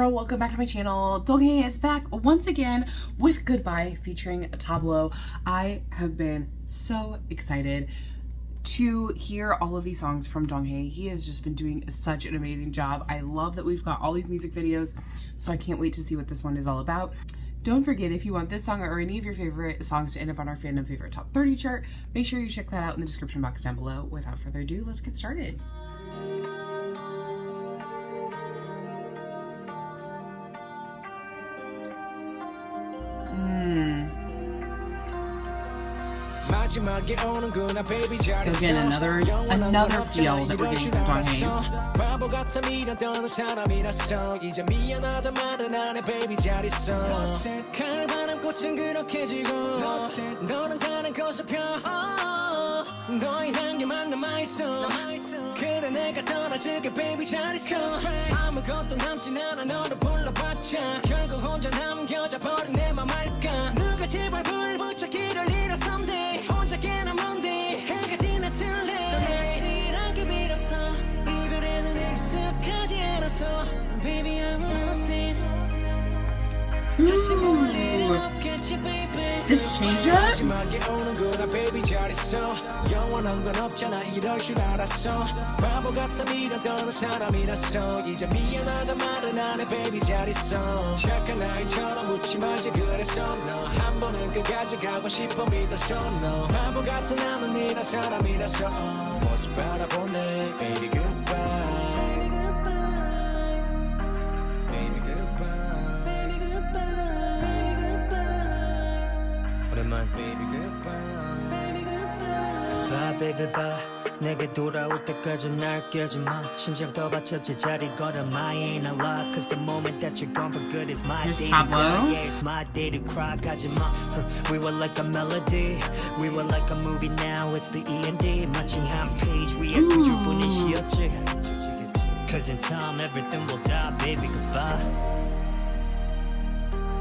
girl, welcome back to my channel. Donghae is back once again with Goodbye featuring Tablo. I have been so excited to hear all of these songs from Donghae. He has just been doing such an amazing job. I love that we've got all these music videos, so I can't wait to see what this one is all about. Don't forget, if you want this song or any of your favorite songs to end up on our Fandom Favorite Top 30 chart, make sure you check that out in the description box down below. Without further ado, let's get started. So again, another feel that we're getting from Donghae. Baby, I'm lost in. This change up? Baby, goodbye. Baby goodbye. Goodbye baby bye. 내게 돌아올 때까지 날 깨지 마. 심장 떠받쳐 제자리 걸어. My ain't alive. Cause the moment that you're gone for good is my day to die. Yeah, it's my day to cry. 가지 마. We were like a melody. We were like a movie. Now it's the E&D. 마치 한 page 위에 그줄 뿐인 시였지. Cause in time everything will die. Baby goodbye.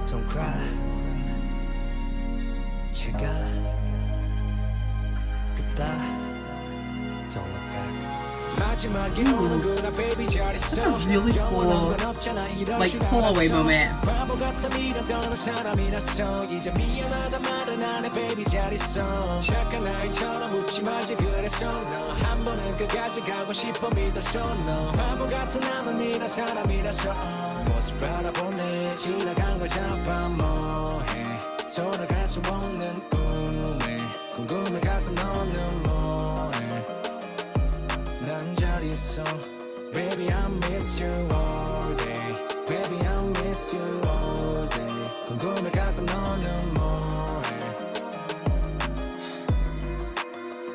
Don't cry. 제가 goodbye, don't look back. That's a really cool, like, pull away moment. 돌아갈 수 없는 꿈에 궁금해 가끔 너는 뭐해 난 잘 있어 Baby I miss you all day Baby I miss you all day 궁금해 가끔 너는 뭐해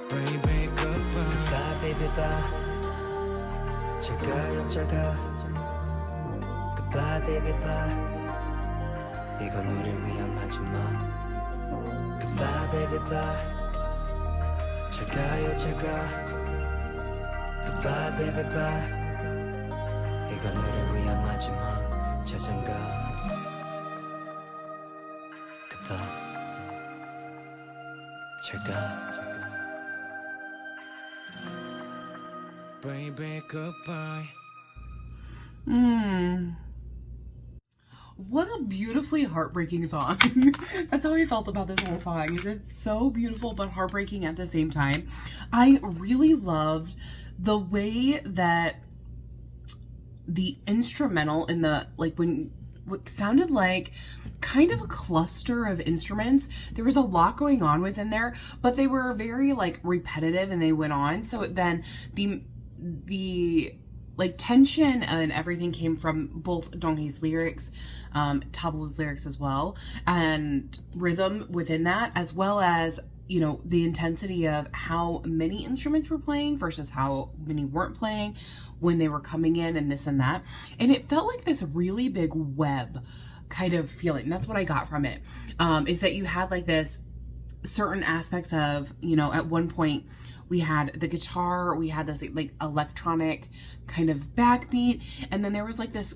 Baby goodbye Goodbye baby bye 제가요 제가 Goodbye baby bye 이건 우릴 위한 마지막 Goodbye baby bye 제가요 제가 Goodbye baby bye 이건 우릴 위한 마지막 자장가 Goodbye 제가 Baby goodbye What a beautifully heartbreaking song. That's how I felt about this whole song. It's so beautiful but heartbreaking at the same time. I really loved the way that the instrumental in the, like, when what sounded like kind of a cluster of instruments. There was a lot going on within there, but they were very, like, repetitive and they went on. So then the like tension and everything came from both Donghae's lyrics, Tablo's lyrics as well, and rhythm within that, as well as, you know, the intensity of how many instruments were playing versus how many weren't playing when they were coming in and this and that. And it felt like this really big web kind of feeling. That's what I got from it, is that you had like this certain aspects of, you know, at one point we had the guitar, we had this like electronic kind of backbeat, and then there was like this,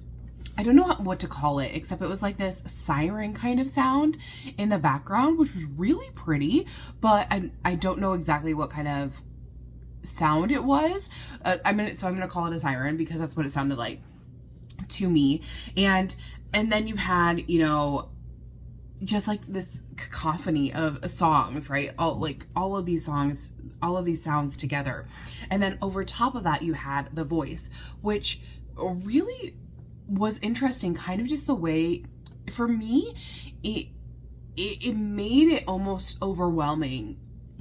I don't know what to call it, except it was like this siren kind of sound in the background, which was really pretty, but I don't know exactly what kind of sound it was. I'm gonna call it a siren because that's what it sounded like to me. And then you had, you know, just like this cacophony of songs, right? All of these songs, all of these sounds together. And then over top of that, you had the voice, which really was interesting, kind of just the way, for me, it made it almost overwhelming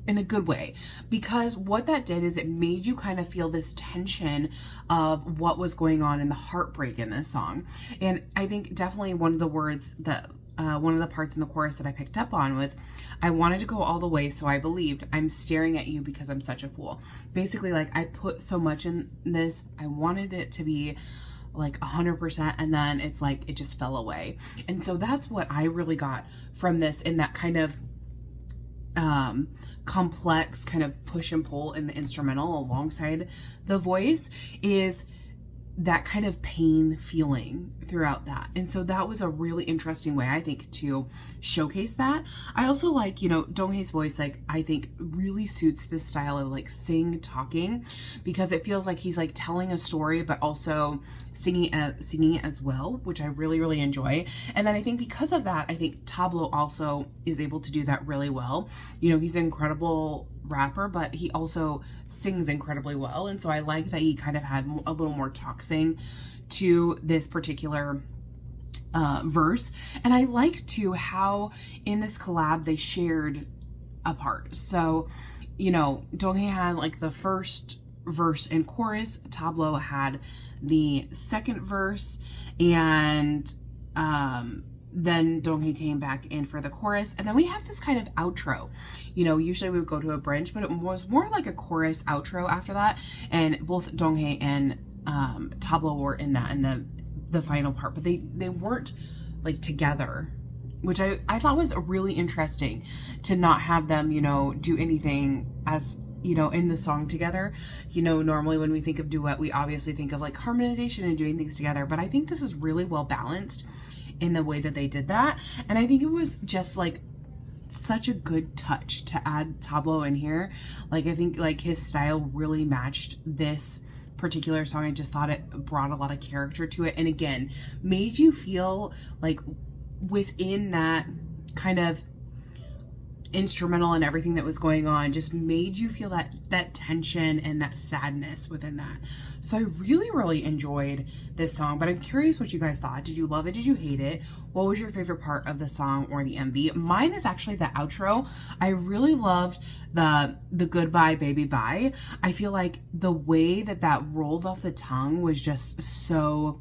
in a good way, because what that did is it made you kind of feel this tension of what was going on and the heartbreak in this song. And I think definitely one of the words that one of the parts in the chorus that I picked up on was, I wanted to go all the way, so I believed. I'm staring at you because I'm such a fool. Basically, like, I put so much in this. I wanted it to be like 100%, and then it's like it just fell away. And so that's what I really got from this, in that kind of complex kind of push and pull in the instrumental alongside the voice, is that kind of pain feeling throughout that. And so that was a really interesting way, I think, to showcase that. I also like, you know, Donghae's voice, like, I think really suits this style of like talking, because it feels like he's like telling a story, but also singing it as well, which I really, really enjoy. And then I think because of that, I think Tablo also is able to do that really well. You know, he's an incredible rapper, but he also sings incredibly well. And so I like that he kind of had a little more talking to this particular verse. And I like too how in this collab they shared a part. So, you know, Donghae had like the first verse and chorus, Tablo had the second verse, and then Donghae came back in for the chorus, and then we have this kind of outro. You know, usually we would go to a bridge, but it was more like a chorus outro after that, and both Donghae and Tablo were in that, in the final part, but they weren't like together, which I thought was really interesting, to not have them, you know, do anything as, you know, in the song together. You know, normally when we think of duet, we obviously think of like harmonization and doing things together, but I think this was really well balanced in the way that they did that. And I think it was just like such a good touch to add Tablo in here. Like, I think like his style really matched this particular song. I just thought it brought a lot of character to it, and again, made you feel like within that kind of instrumental and everything that was going on, just made you feel that tension and that sadness within that. So I really, really enjoyed this song, but I'm curious what you guys thought. Did you love it? Did you hate it? What was your favorite part of the song or the MV? Mine is actually the outro. I really loved the goodbye baby bye. I feel like the way that rolled off the tongue was just so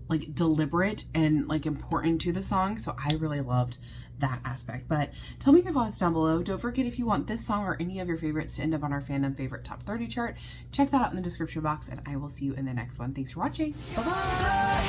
like deliberate and like important to the song. So I really loved that aspect. But tell me your thoughts down below. Don't forget, if you want this song or any of your favorites to end up on our Fandom Favorite Top 30 chart, check that out in the description box, and I will see you in the next one. Thanks for watching. Bye-bye.